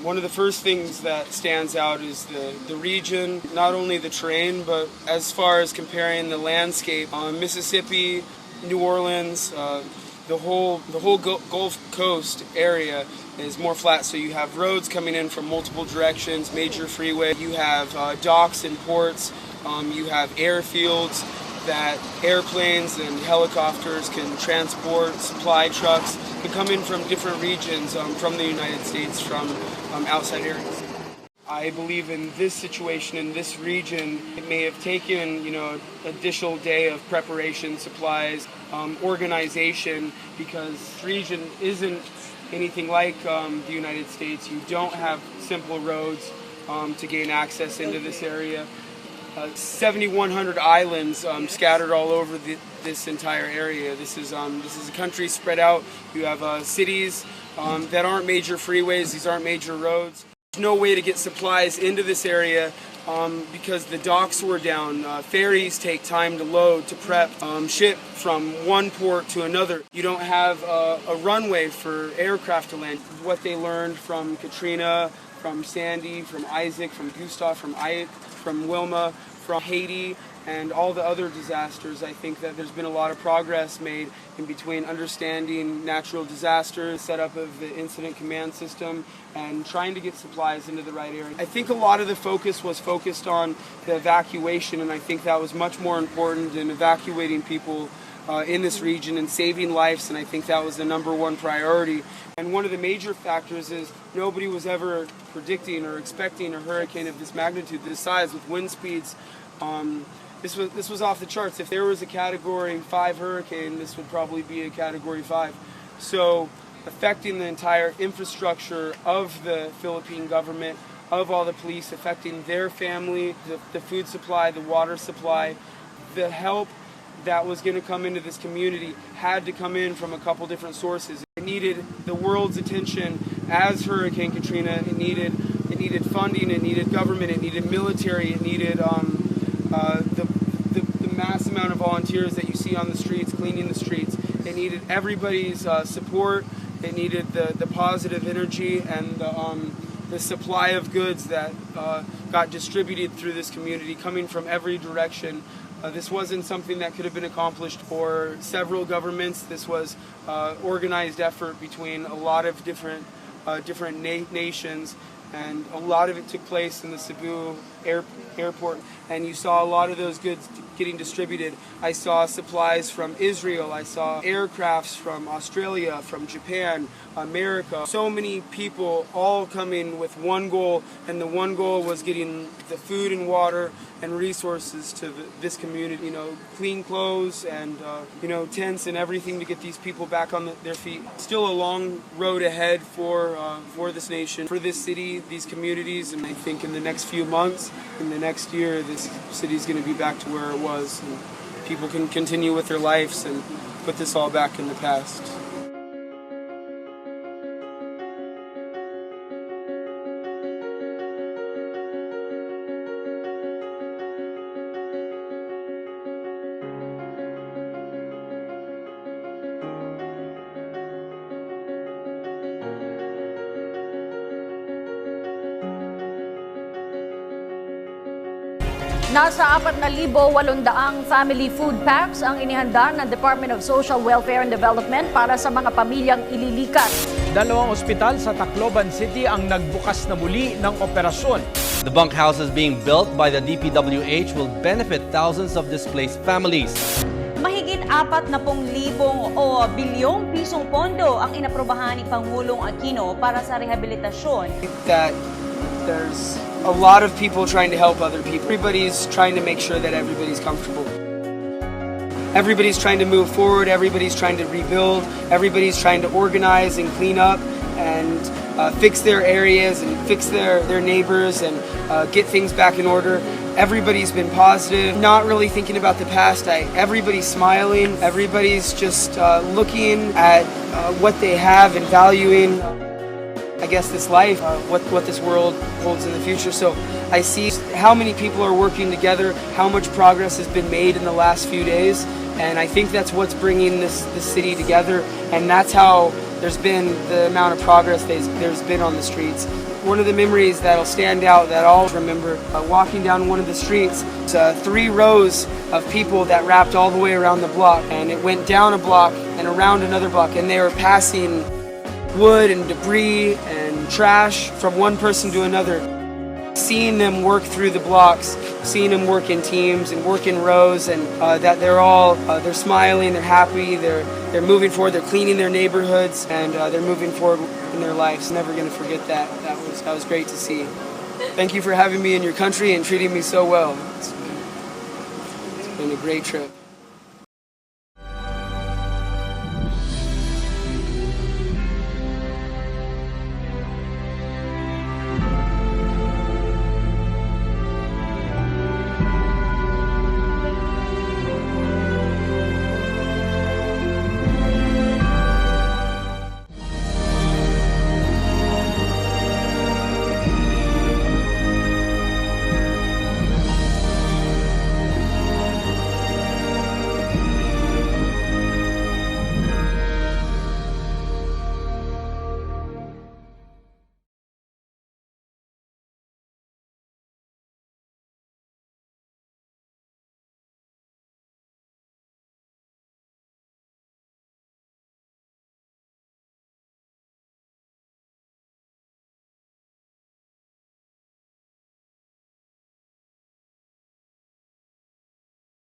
One of the first things that stands out is the region, not only the terrain, but as far as comparing the landscape. Mississippi, New Orleans, the whole Gulf Coast area is more flat, so you have roads coming in from multiple directions, major freeway, you have docks and ports, you have airfields that airplanes and helicopters can transport, supply trucks can come in from different regions from the United States, from outside areas. I believe in this situation, in this region, it may have taken, an additional day of preparation, supplies, organization, because this region isn't anything like the United States. You don't have simple roads to gain access into this area. 7,100 islands scattered all over this entire area. This is a country spread out. You have cities that aren't major freeways. These aren't major roads. There's no way to get supplies into this area because the docks were down. Ferries take time to load, to prep, ship from one port to another. You don't have a runway for aircraft to land. What they learned from Katrina, from Sandy, from Isaac, from Gustav, from Ike, from Wilma, from Haiti, and all the other disasters. I think that there's been a lot of progress made in between understanding natural disasters, setup of the incident command system, and trying to get supplies into the right area. I think a lot of the focus was focused on the evacuation, and I think that was much more important than evacuating people in this region and saving lives, and I think that was the number one priority. And one of the major factors is nobody was ever predicting or expecting a hurricane of this magnitude, this size, with wind speeds. This was off the charts. If there was a Category 5 hurricane, this would probably be a Category 5. So affecting the entire infrastructure of the Philippine government, of all the police, affecting their family, the food supply, the water supply, the help that was going to come into this community had to come in from a couple different sources. It needed the world's attention as Hurricane Katrina. It needed funding. It needed government. It needed military. It needed the mass amount of volunteers that you see on the streets, cleaning the streets. It needed everybody's support. It needed the positive energy and the supply of goods that got distributed through this community, coming from every direction. This wasn't something that could have been accomplished for several governments. This was organized effort between a lot of different nations, and a lot of it took place in the Cebu airport, and you saw a lot of those goods getting distributed. I saw supplies from Israel, I saw aircrafts from Australia, from Japan, America. So many people all coming with one goal, and the one goal was getting the food and water and resources to this community. Clean clothes and tents and everything to get these people back on their feet. Still a long road ahead for this nation, for this city, these communities, and I think in the next few months, in the next year, this city's going to be back to where it was, and people can continue with their lives and put this all back in the past. Nasa 4,800 family food packs ang inihanda ng Department of Social Welfare and Development para sa mga pamilyang ililikas. 2 ospital sa Tacloban City ang nagbukas na muli ng operasyon. The bunkhouses being built by the DPWH will benefit thousands of displaced families. Mahigit 40,000 o bilyong pisong pondo ang inaprobahan ni Pangulong Aquino para sa rehabilitasyon. That there's a lot of people trying to help other people. Everybody's trying to make sure that everybody's comfortable. Everybody's trying to move forward. Everybody's trying to rebuild. Everybody's trying to organize and clean up and fix their areas and fix their neighbors and get things back in order. Everybody's been positive, not really thinking about the past. Everybody's smiling. Everybody's just looking at what they have and valuing, I guess, this life, what this world holds in the future. So I see how many people are working together, how much progress has been made in the last few days, and I think that's what's bringing this city together, and that's how there's been the amount of progress there's been on the streets. one of the memories that'll stand out that I'll remember, walking down one of the streets, 3 rows of people that wrapped all the way around the block, and it went down a block and around another block, and they were passing wood and debris and trash from one person to another. Seeing them work through the blocks, seeing them work in teams and work in rows, and that they're smiling, they're happy, they're moving forward, they're cleaning their neighborhoods, and they're moving forward in their lives. Never going to forget that. That was great to see. Thank you for having me in your country and treating me so well. It's been a great trip.